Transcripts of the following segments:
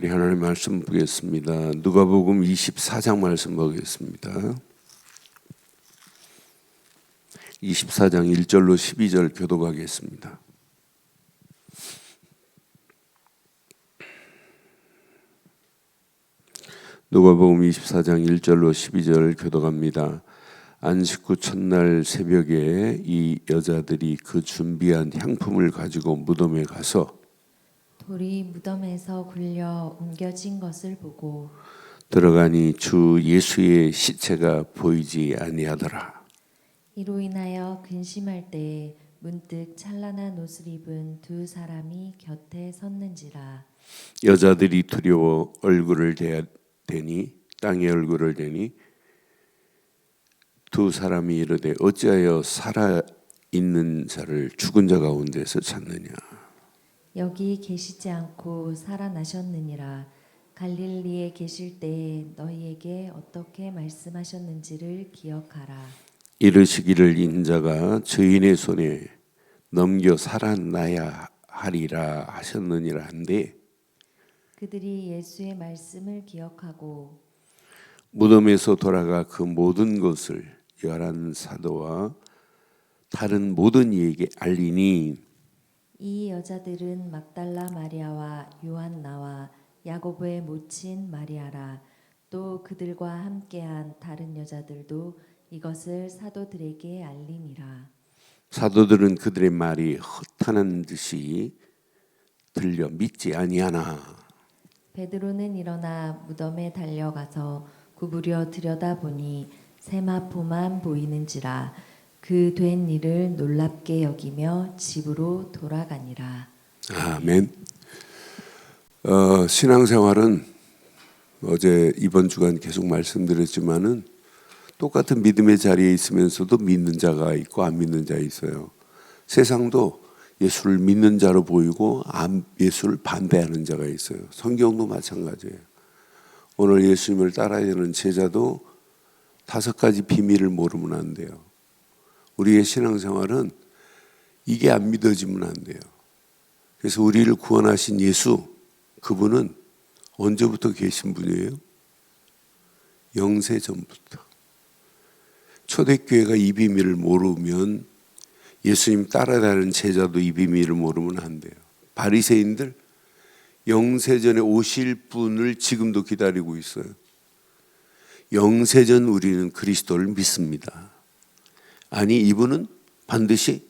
우리 하나님 말씀 보겠습니다. 누가복음 24장 말씀 보겠습니다. 24장 1절로 12절 교독하겠습니다. 누가복음 24장 1절로 12절 교독합니다. 안식 후 첫날 새벽에 이 여자들이 그 준비한 향품을 가지고 무덤에 가서 돌이 무덤에서 굴려 옮겨진 것을 보고 들어가니 주 예수의 시체가 보이지 아니하더라. 이로 인하여 근심할 때에 문득 찬란한 옷을 입은 두 사람이 곁에 섰는지라. 여자들이 두려워 얼굴을 대니 땅에 얼굴을 대니 두 사람이 이르되 어찌하여 살아 있는 자를 죽은 자 가운데서 찾느냐. 여기 계시지 않고 살아나셨느니라. 갈릴리에 계실 때에 너희에게 어떻게 말씀하셨는지를 기억하라. 이르시기를 인자가 죄인의 손에 넘겨 살아나야 하리라 하셨느니라 한데 그들이 예수의 말씀을 기억하고 무덤에서 돌아가 그 모든 것을 11 사도와 다른 모든 이에게 알리니 이 여자들은 막달라 마리아와 요한나와 야고보의 모친 마리아라. 또 그들과 함께한 다른 여자들도 이것을 사도들에게 알리니라. 사도들은 그들의 말이 허탄한 듯이 들려 믿지 아니하나. 베드로는 일어나 무덤에 달려가서 구부려 들여다보니 세마포만 보이는지라. 그 된 일을 놀랍게 여기며 집으로 돌아가니라. 아멘. 신앙생활은 어제 이번 주간 계속 말씀드렸지만은 똑같은 믿음의 자리에 있으면서도 믿는 자가 있고 안 믿는 자 있어요. 세상도 예수를 믿는 자로 보이고 예수를 반대하는 자가 있어요. 성경도 마찬가지예요. 오늘 예수님을 따라야 되는 제자도 5가지 비밀을 모르면 안 돼요. 우리의 신앙생활은 이게 안 믿어지면 안 돼요. 그래서 우리를 구원하신 예수, 그분은 언제부터 계신 분이에요? 영세 전부터. 초대교회가 이 비밀을 모르면 예수님 따라다니는 제자도 이 비밀을 모르면 안 돼요. 바리새인들 영세전에 오실 분을 지금도 기다리고 있어요. 영세전 우리는 그리스도를 믿습니다. 아니 이분은 반드시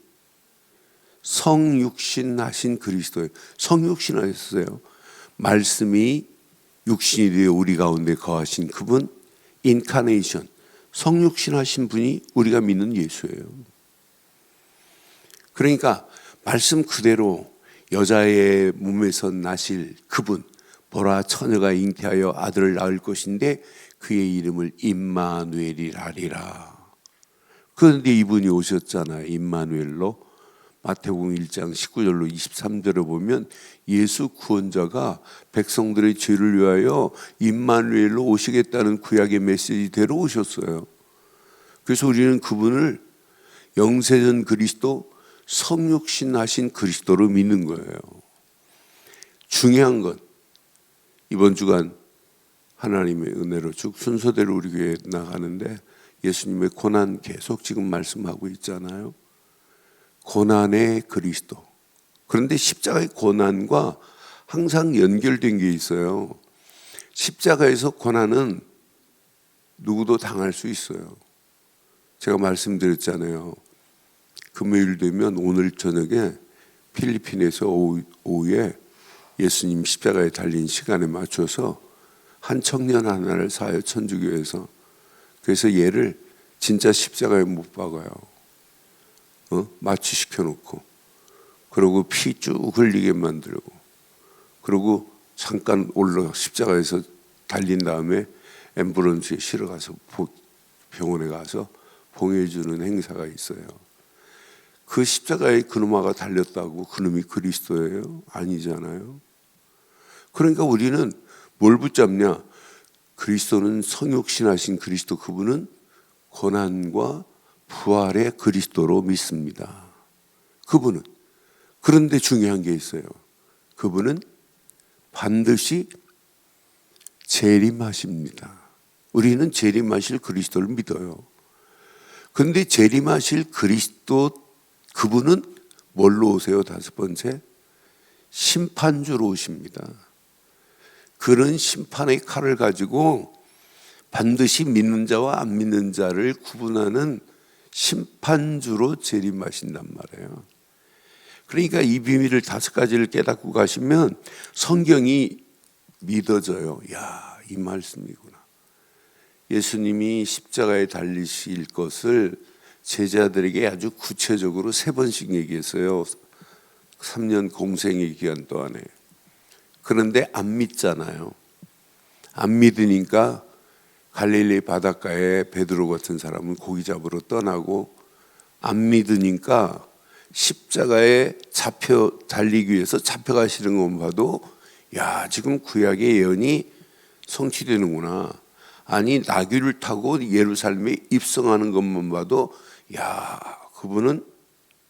성육신하신 그리스도예요. 성육신하셨어요. 말씀이 육신이 되어 우리 가운데 거하신 그분, 인카네이션, 성육신하신 분이 우리가 믿는 예수예요. 그러니까 말씀 그대로 여자의 몸에서 나실 그분, 보라 처녀가 잉태하여 아들을 낳을 것인데 그의 이름을 임마누엘이라 하리라. 그런데 이분이 오셨잖아요. 임마누엘로. 마태복음 1장 19절로 23절을 보면 예수 구원자가 백성들의 죄를 위하여 임마누엘로 오시겠다는 구약의 메시지대로 오셨어요. 그래서 우리는 그분을 영세전 그리스도, 성육신하신 그리스도로 믿는 거예요. 중요한 건 이번 주간 하나님의 은혜로 쭉 순서대로 우리 교회에 나가는데 예수님의 고난 계속 지금 말씀하고 있잖아요. 고난의 그리스도. 그런데 십자가의 고난과 항상 연결된 게 있어요. 십자가에서 고난은 누구도 당할 수 있어요. 제가 말씀드렸잖아요. 금요일 되면 오늘 저녁에 필리핀에서 오후에 예수님 십자가에 달린 시간에 맞춰서 한 청년 하나를 사요. 천주교에서. 그래서 얘를 진짜 십자가에 못 박아요. 마취시켜 놓고 그리고 피 쭉 흘리게 만들고 그리고 잠깐 올라 십자가에서 달린 다음에 앰뷸런스에 실어가서 병원에 가서 봉해주는 행사가 있어요. 그 십자가에 그놈아가 달렸다고 그놈이 그리스도예요? 아니잖아요. 그러니까 우리는 뭘 붙잡냐? 그리스도는 성육신하신 그리스도, 그분은 고난과 부활의 그리스도로 믿습니다. 그분은. 그런데 중요한 게 있어요. 그분은 반드시 재림하십니다. 우리는 재림하실 그리스도를 믿어요. 그런데 재림하실 그리스도, 그분은 뭘로 오세요? 다섯 번째, 심판주로 오십니다. 그런 심판의 칼을 가지고 반드시 믿는 자와 안 믿는 자를 구분하는 심판주로 재림하신단 말이에요. 그러니까 이 비밀을 다섯 가지를 깨닫고 가시면 성경이 믿어져요. 야, 이 말씀이구나. 예수님이 십자가에 달리실 것을 제자들에게 아주 구체적으로 3번씩 얘기했어요. 3년 공생의 기간 동안에. 그런데 안 믿잖아요. 안 믿으니까 갈릴리 바닷가에 베드로 같은 사람은 고기 잡으러 떠나고, 안 믿으니까 십자가에 잡혀 달리기 위해서 잡혀가시는 것만 봐도 야, 지금 구약의 예언이 성취되는구나. 아니, 나귀를 타고 예루살렘에 입성하는 것만 봐도 야, 그분은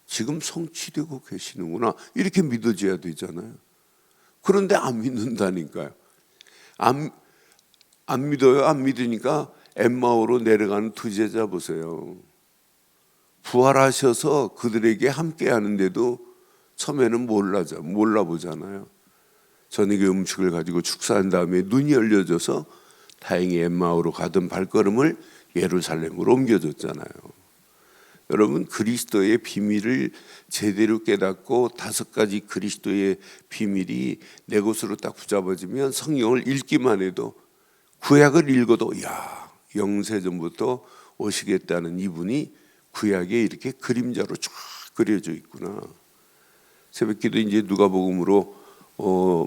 지금 성취되고 계시는구나. 이렇게 믿어져야 되잖아요. 그런데 안 믿는다니까요. 안 믿어요. 안 믿으니까 엠마오로 내려가는 두 제자 보세요. 부활하셔서 그들에게 함께 하는데도 처음에는 몰라보잖아요. 저녁에 음식을 가지고 축사한 다음에 눈이 열려져서 다행히 엠마오로 가던 발걸음을 예루살렘으로 옮겨줬잖아요. 여러분, 그리스도의 비밀을 제대로 깨닫고 5가지 그리스도의 비밀이 내 것으로 딱 붙잡아지면 성경을 읽기만 해도, 구약을 읽어도 야, 영세전부터 오시겠다는 이분이 구약에 이렇게 그림자로 쫙 그려져 있구나. 새벽기도 이제 누가복음으로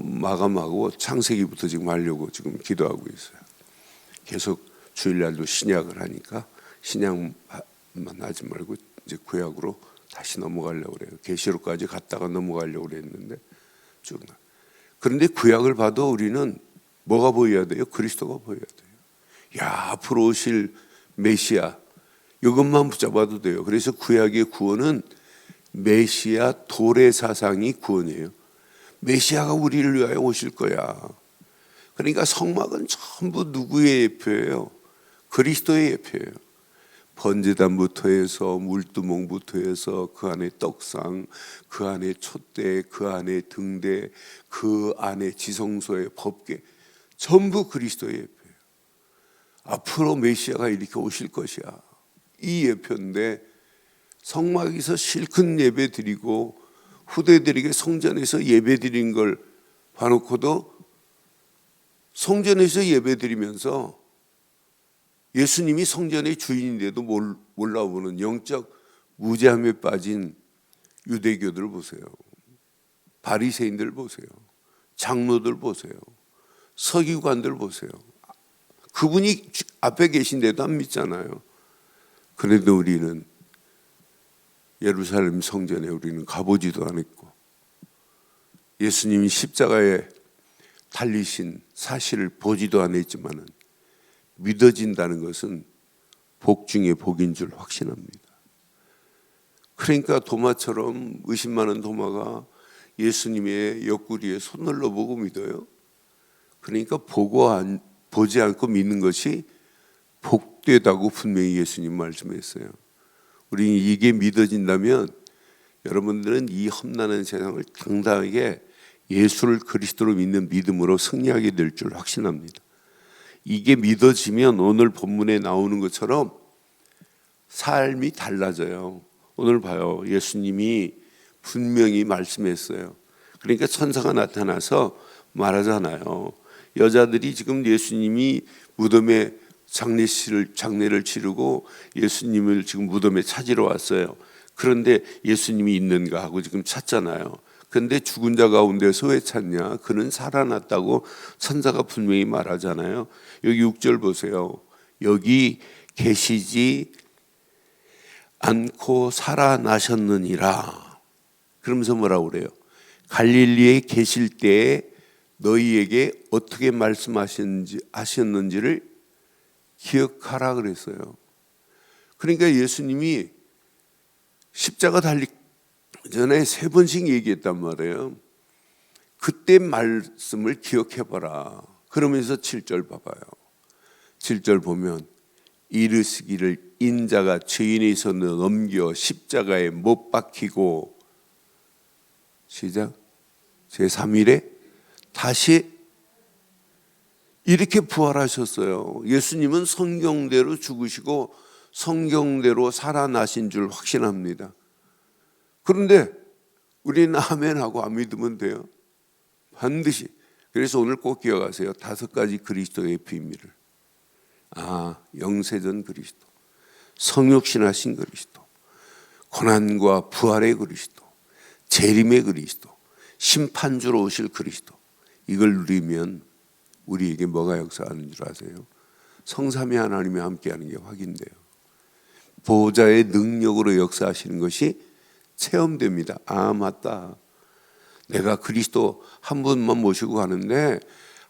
마감하고 창세기부터 지금 하려고 지금 기도하고 있어요. 계속 주일날도 신약을 하니까 신약만 하지 말고 이제 구약으로 다시 넘어가려고 그래요. 계시록까지 갔다가 넘어가려고 그랬는데 쭉. 그런데 구약을 봐도 우리는 뭐가 보여야 돼요? 그리스도가 보여야 돼요. 야, 앞으로 오실 메시아, 이것만 붙잡아도 돼요. 그래서 구약의 구원은 메시아 도래사상이 구원이에요. 메시아가 우리를 위하여 오실 거야. 그러니까 성막은 전부 누구의 예표예요? 그리스도의 예표예요. 번제단부터 해서 물두멍부터 해서 그 안에 떡상, 그 안에 촛대, 그 안에 등대, 그 안에 지성소의 법궤, 전부 그리스도의 예표예요. 앞으로 메시아가 이렇게 오실 것이야. 이 예표인데 성막에서 실컷 예배 드리고 후대들에게 성전에서 예배 드린 걸 봐놓고도 성전에서 예배 드리면서 예수님이 성전의 주인인데도 몰라보는 영적 무지함에 빠진 유대교들 보세요. 바리새인들 보세요. 장로들 보세요. 서기관들 보세요. 그분이 앞에 계신데도 안 믿잖아요. 그래도 우리는 예루살렘 성전에 우리는 가보지도 않았고, 예수님이 십자가에 달리신 사실을 보지도 않았지만은 믿어진다는 것은 복 중에 복인 줄 확신합니다. 그러니까 도마처럼 의심 많은 도마가 예수님의 옆구리에 손 눌러보고 믿어요. 그러니까 보지 않고 믿는 것이 복되다고 분명히 예수님 말씀했어요. 우리 이게 믿어진다면 여러분들은 이 험난한 세상을 당당하게 예수를 그리스도로 믿는 믿음으로 승리하게 될 줄 확신합니다. 이게 믿어지면 오늘 본문에 나오는 것처럼 삶이 달라져요. 오늘 봐요. 예수님이 분명히 말씀했어요. 그러니까 천사가 나타나서 말하잖아요. 여자들이 지금 예수님이 무덤에 장례를 치르고 예수님을 지금 무덤에 찾으러 왔어요. 그런데 예수님이 있는가 하고 지금 찾잖아요. 그런데 죽은 자 가운데서 왜 찾냐? 그는 살아났다고 천사가 분명히 말하잖아요. 여기 6절 보세요. 여기 계시지 않고 살아나셨느니라. 그러면서 뭐라고 그래요? 갈릴리에 계실 때에 너희에게 어떻게 말씀하셨는지를 기억하라 그랬어요. 그러니까 예수님이 십자가 달리기 전에 3번씩 얘기했단 말이에요. 그때 말씀을 기억해봐라. 그러면서 7절 봐봐요. 7절 보면 이르시기를 인자가 죄인의 손에 넘겨 십자가에 못 박히고 시작 제3일에 다시 이렇게 부활하셨어요. 예수님은 성경대로 죽으시고 성경대로 살아나신 줄 확신합니다. 그런데 우리는 아멘하고 안 믿으면 돼요. 반드시. 그래서 오늘 꼭 기억하세요. 5가지 그리스도의 비밀을. 영세전 그리스도, 성육신하신 그리스도, 고난과 부활의 그리스도, 재림의 그리스도, 심판주로 오실 그리스도. 이걸 누리면 우리에게 뭐가 역사하는 줄 아세요? 성삼위 하나님이 함께하는 게 확인돼요. 보호자의 능력으로 역사하시는 것이 체험됩니다. 맞다. 내가 그리스도 한 분만 모시고 가는데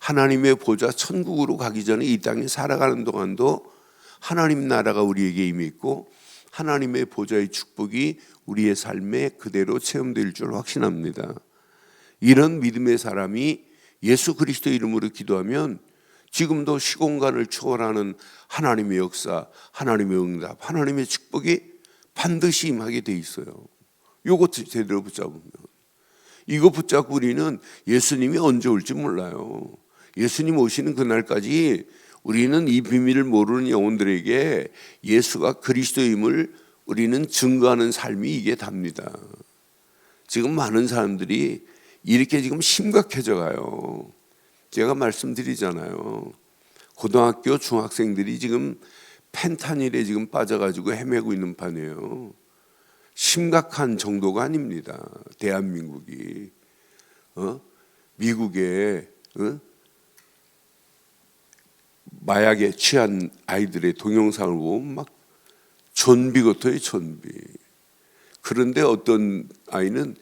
하나님의 보좌 천국으로 가기 전에 이 땅에 살아가는 동안도 하나님 나라가 우리에게 이미 있고 하나님의 보좌의 축복이 우리의 삶에 그대로 체험될 줄 확신합니다. 이런 믿음의 사람이 예수 그리스도의 이름으로 기도하면 지금도 시공간을 초월하는 하나님의 역사, 하나님의 응답, 하나님의 축복이 반드시 임하게 돼 있어요. 요거 제대로 붙잡으면. 이거 붙잡고 우리는 예수님이 언제 올지 몰라요. 예수님 오시는 그날까지 우리는 이 비밀을 모르는 영혼들에게 예수가 그리스도임을 우리는 증거하는 삶이 이게 답니다. 지금 많은 사람들이 이렇게 지금 심각해져 가요. 제가 말씀드리잖아요. 고등학교 중학생들이 지금 펜타닐에 지금 빠져가지고 헤매고 있는 판이에요. 심각한 정도가 아닙니다. 대한민국이 미국에 마약에 취한 아이들의 동영상을 보면 막 존비 같아요. 존비. 그런데 어떤 아이는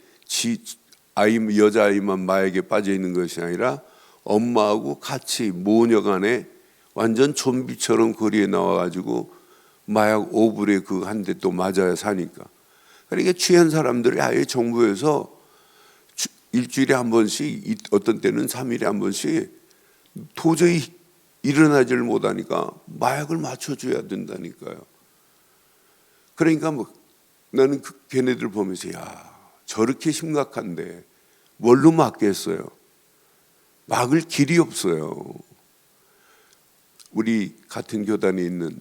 여자아이만 마약에 빠져 있는 것이 아니라 엄마하고 같이 모녀간에 완전 좀비처럼 거리에 나와가지고 마약 오불에 그 한 대 또 맞아야 사니까. 그러니까 취한 사람들이 아예 정부에서 일주일에 한 번씩, 어떤 때는 3일에 한 번씩 도저히 일어나지를 못하니까 마약을 맞춰줘야 된다니까요. 그러니까 나는 걔네들 보면서 저렇게 심각한데 뭘로 막겠어요? 막을 길이 없어요. 우리 같은 교단에 있는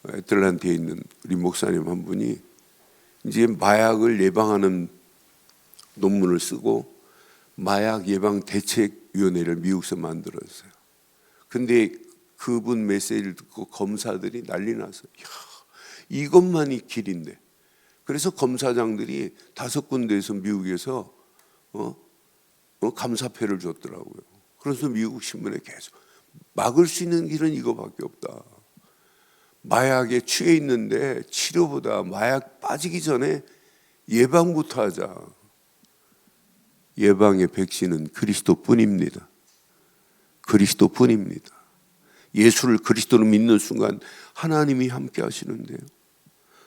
애틀란티에 있는 우리 목사님 한 분이 이제 마약을 예방하는 논문을 쓰고 마약 예방 대책위원회를 미국에서 만들었어요. 근데 그분 메시지를 듣고 검사들이 난리 났어요. 이것만이 길인데. 그래서 검사장들이 5군데에서 미국에서 감사패를 줬더라고요. 그래서 미국 신문에 계속 막을 수 있는 길은 이거밖에 없다. 마약에 취해 있는데 치료보다 마약 빠지기 전에 예방부터 하자. 예방의 백신은 그리스도뿐입니다. 그리스도뿐입니다. 예수를 그리스도로 믿는 순간 하나님이 함께 하시는데요.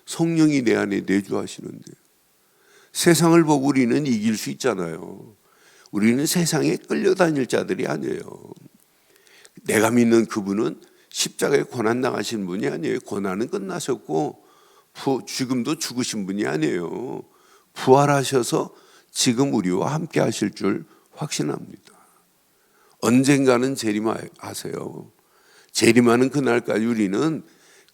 성령이 내 안에 내주하시는데요. 세상을 보고 우리는 이길 수 있잖아요. 우리는 세상에 끌려다닐 자들이 아니에요. 내가 믿는 그분은 십자가에 고난당하신 분이 아니에요. 고난은 끝나셨고 지금도 죽으신 분이 아니에요. 부활하셔서 지금 우리와 함께 하실 줄 확신합니다. 언젠가는 재림하세요. 재림하는 그날까지 우리는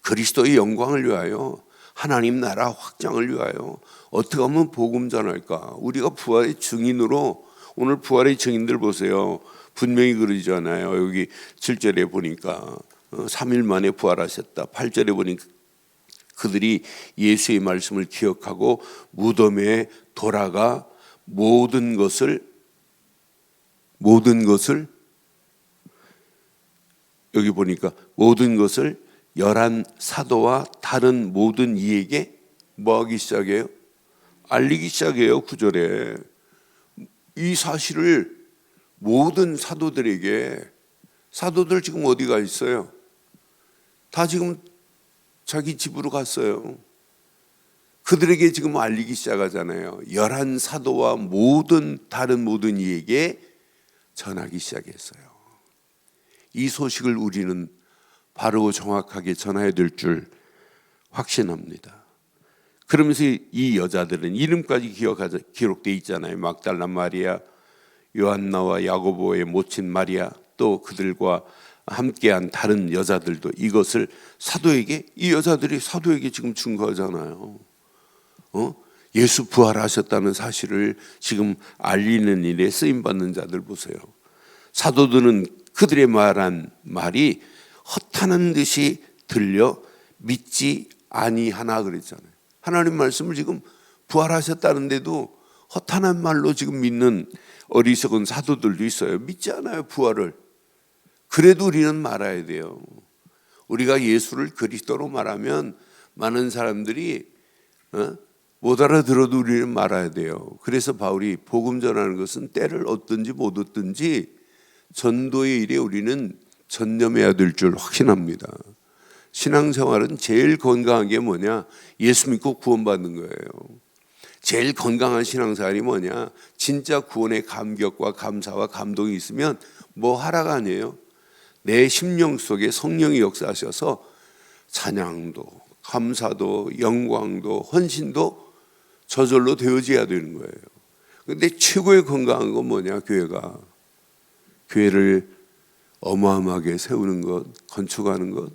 그리스도의 영광을 위하여 하나님 나라 확장을 위하여 어떻게 하면 복음 전할까? 우리가 부활의 증인으로 오늘 부활의 증인들 보세요. 분명히 그러잖아요. 여기 7절에 보니까 3일 만에 부활하셨다. 8절에 보니까 그들이 예수의 말씀을 기억하고 무덤에 돌아가 모든 것을 여기 보니까 모든 것을 11 사도와 다른 모든 이에게 뭐 하기 시작해요? 알리기 시작해요. 9절에 이 사실을 모든 사도들에게. 사도들 지금 어디가 있어요? 다 지금 자기 집으로 갔어요. 그들에게 지금 알리기 시작하잖아요. 11 사도와 다른 모든 이에게 전하기 시작했어요. 이 소식을 우리는 바르고 정확하게 전해야 될 줄 확신합니다. 그러면서 이 여자들은 이름까지 기록되어 있잖아요. 막달라 마리아, 요한나와 야고보의 모친 마리아, 또 그들과 함께한 다른 여자들도 이것을 사도에게, 이 여자들이 사도에게 지금 증거하잖아요. 예수 부활하셨다는 사실을 지금 알리는 일에 쓰임받는 자들 보세요. 사도들은 그들의 말한 말이 헛하는 듯이 들려 믿지 아니하나 그랬잖아요. 하나님 말씀을 지금 부활하셨다는데도 헛하는 말로 지금 믿는 어리석은 사도들도 있어요. 믿지 않아요, 부활을. 그래도 우리는 말아야 돼요. 우리가 예수를 그리스도로 말하면 많은 사람들이 못 알아들어도 우리는 말아야 돼요. 그래서 바울이 복음 전하는 것은 때를 얻든지 못 얻든지 전도의 일에 우리는 전념해야 될 줄 확신합니다. 신앙생활은 제일 건강한 게 뭐냐? 예수 믿고 구원받는 거예요. 제일 건강한 신앙생활이 뭐냐? 진짜 구원의 감격과 감사와 감동이 있으면 뭐 하라가 아니에요. 내 심령 속에 성령이 역사하셔서 찬양도 감사도 영광도 헌신도 저절로 되어져야 되는 거예요. 그런데 최고의 건강한 건 뭐냐? 교회가. 교회를 어마어마하게 세우는 것, 건축하는 것,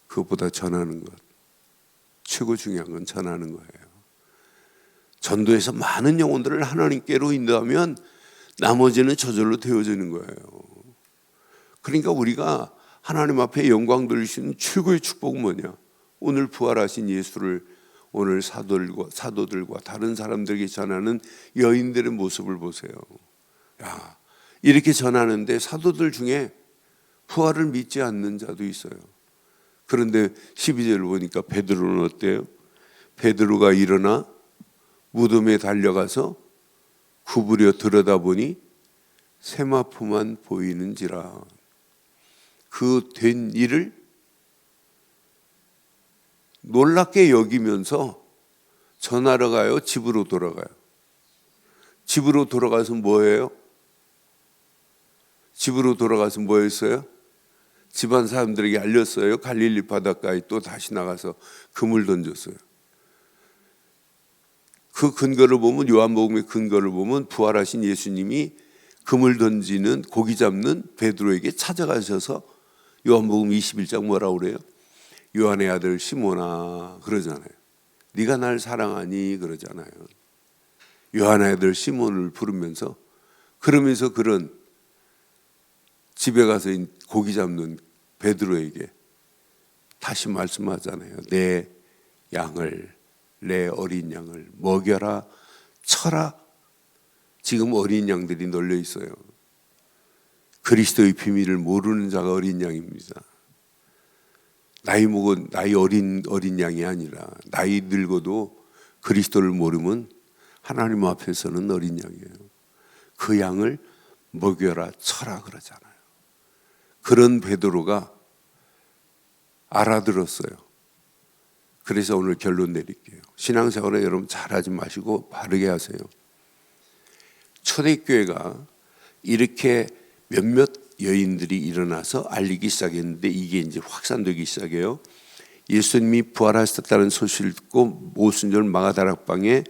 그것보다 전하는 것. 최고 중요한 건 전하는 거예요. 전도에서 많은 영혼들을 하나님께로 인도하면 나머지는 저절로 되어지는 거예요. 그러니까 우리가 하나님 앞에 영광 돌릴 수 있는 최고의 축복은 뭐냐? 오늘 부활하신 예수를 오늘 사도들과 다른 사람들에게 전하는 여인들의 모습을 보세요. 야, 이렇게 전하는데 사도들 중에 부활을 믿지 않는 자도 있어요. 그런데 12절을 보니까 베드로는 어때요? 베드로가 일어나 무덤에 달려가서 구부려 들여다보니 세마포만 보이는지라. 그 된 일을 놀랍게 여기면서 전하러 가요? 집으로 돌아가요? 집으로 돌아가서 뭐예요? 집으로 돌아가서 뭐 했어요? 집안 사람들에게 알렸어요. 갈릴리 바닷가에 또 다시 나가서 그물 던졌어요. 그 근거를 보면, 요한복음의 근거를 보면 부활하신 예수님이 그물 던지는, 고기 잡는 베드로에게 찾아가셔서 요한복음 21장 뭐라고 그래요? 요한의 아들 시몬아 그러잖아요. 네가 날 사랑하니 그러잖아요. 요한의 아들 시몬을 부르면서, 그러면서 그런 집에 가서 고기 잡는 베드로에게 다시 말씀하잖아요. 내 양을, 내 어린 양을 먹여라, 쳐라. 지금 어린 양들이 널려 있어요. 그리스도의 비밀을 모르는 자가 어린 양입니다. 나이 먹은 나이 어린 양이 아니라 나이 늙어도 그리스도를 모르면 하나님 앞에서는 어린 양이에요. 그 양을 먹여라, 쳐라 그러잖아요. 그런 베드로가 알아들었어요. 그래서 오늘 결론 내릴게요. 신앙생활에 여러분 잘하지 마시고 바르게 하세요. 초대교회가 이렇게 몇몇 여인들이 일어나서 알리기 시작했는데 이게 이제 확산되기 시작해요. 예수님이 부활하셨다는 소식을 듣고 오순절 마가다락방에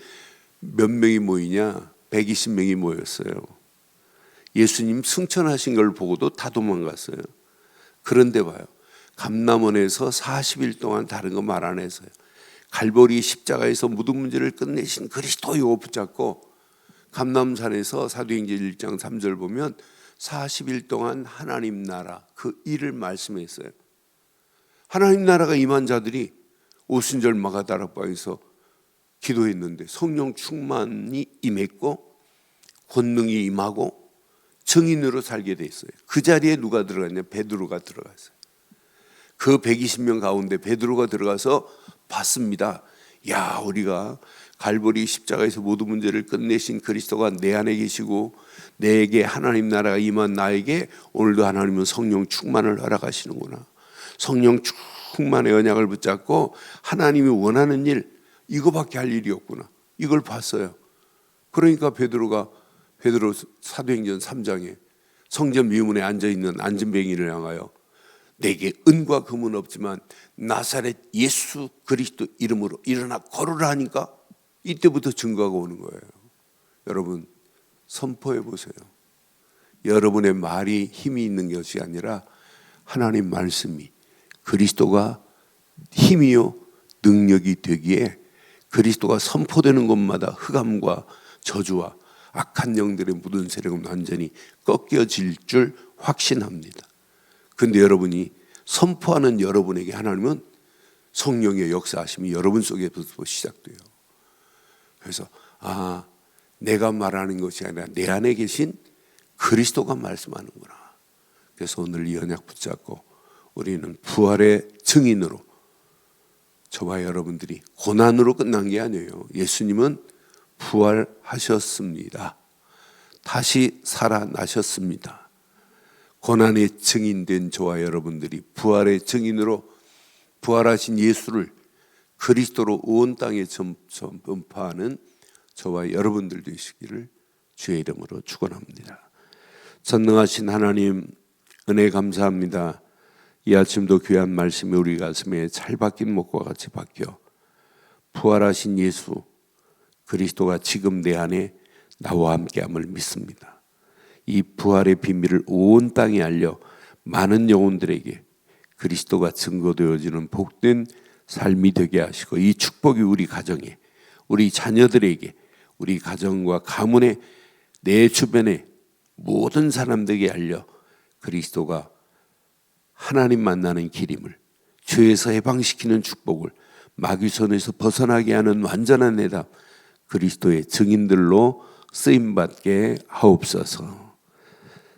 몇 명이 모이냐? 120명이 모였어요. 예수님 승천하신 걸 보고도 다 도망갔어요. 그런데 봐요. 감람원에서 40일 동안 다른 거 말 안 했어요. 갈보리 십자가에서 모든 문제를 끝내신 그리스도 이거 붙잡고 감람산에서 사도행전 1장 3절 보면 40일 동안 하나님 나라 그 일을 말씀했어요. 하나님 나라가 임한 자들이 오순절 마가다락방에서 기도했는데 성령 충만이 임했고 권능이 임하고 증인으로 살게 돼 있어요. 그 자리에 누가 들어갔냐? 베드로가 들어갔어요. 그 120명 가운데 베드로가 들어가서 봤습니다. 야, 우리가 갈보리 십자가에서 모든 문제를 끝내신 그리스도가 내 안에 계시고 내게 하나님 나라가 임한 나에게 오늘도 하나님은 성령 충만을 허락하시는구나. 성령 충만의 언약을 붙잡고 하나님이 원하는 일, 이거밖에 할 일이 없구나. 이걸 봤어요. 그러니까 베드로 사도행전 3장에 성전 미문에 앉아있는 안진뱅이를 향하여 내게 은과 금은 없지만 나사렛 예수 그리스도 이름으로 일어나 걸으라 하니까 이때부터 증거가 오는 거예요. 여러분 선포해 보세요. 여러분의 말이 힘이 있는 것이 아니라 하나님 말씀이 그리스도가 힘이요 능력이 되기에 그리스도가 선포되는 곳마다 흑암과 저주와 악한 영들의 묻은 세력은 완전히 꺾여질 줄 확신합니다. 근데 여러분이 선포하는 여러분에게 하나님은 성령의 역사하심이 여러분 속에서부터 시작돼요. 그래서 내가 말하는 것이 아니라 내 안에 계신 그리스도가 말씀하는구나. 그래서 오늘 이 언약 붙잡고 우리는 부활의 증인으로 저와 여러분들이 고난으로 끝난 게 아니에요. 예수님은 부활하셨습니다. 다시 살아나셨습니다. 고난의 증인된 저와 여러분들이 부활의 증인으로 부활하신 예수를 그리스도로 온 땅에 전파하는 저와 여러분들 되시기를 주의 이름으로 축원합니다. 전능하신 하나님 은혜 감사합니다. 이 아침도 귀한 말씀이 우리 가슴에 잘 박힌 목과 같이 박혀 부활하신 예수 그리스도가 지금 내 안에 나와 함께함을 믿습니다. 이 부활의 비밀을 온 땅에 알려 많은 영혼들에게 그리스도가 증거되어지는 복된 삶이 되게 하시고 이 축복이 우리 가정에 우리 자녀들에게 우리 가정과 가문에 내 주변에 모든 사람들에게 알려 그리스도가 하나님 만나는 길임을 죄에서 해방시키는 축복을 마귀 손에서 벗어나게 하는 완전한 해답 그리스도의 증인들로 쓰임받게 하옵소서.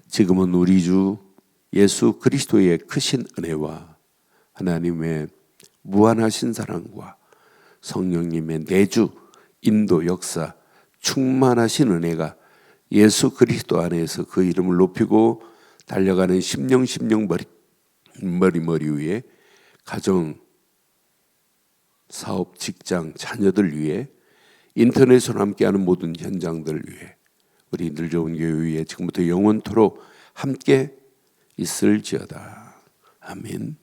지금은 우리 주 예수 그리스도의 크신 은혜와 하나님의 무한하신 사랑과 성령님의 내주 인도 역사 충만하신 은혜가 예수 그리스도 안에서 그 이름을 높이고 달려가는 심령 머리 위에 가정, 사업, 직장, 자녀들 위해 인터넷으로 함께하는 모든 현장들 위해 우리 늘 좋은 교회 위에 지금부터 영원토록 함께 있을지어다. 아멘.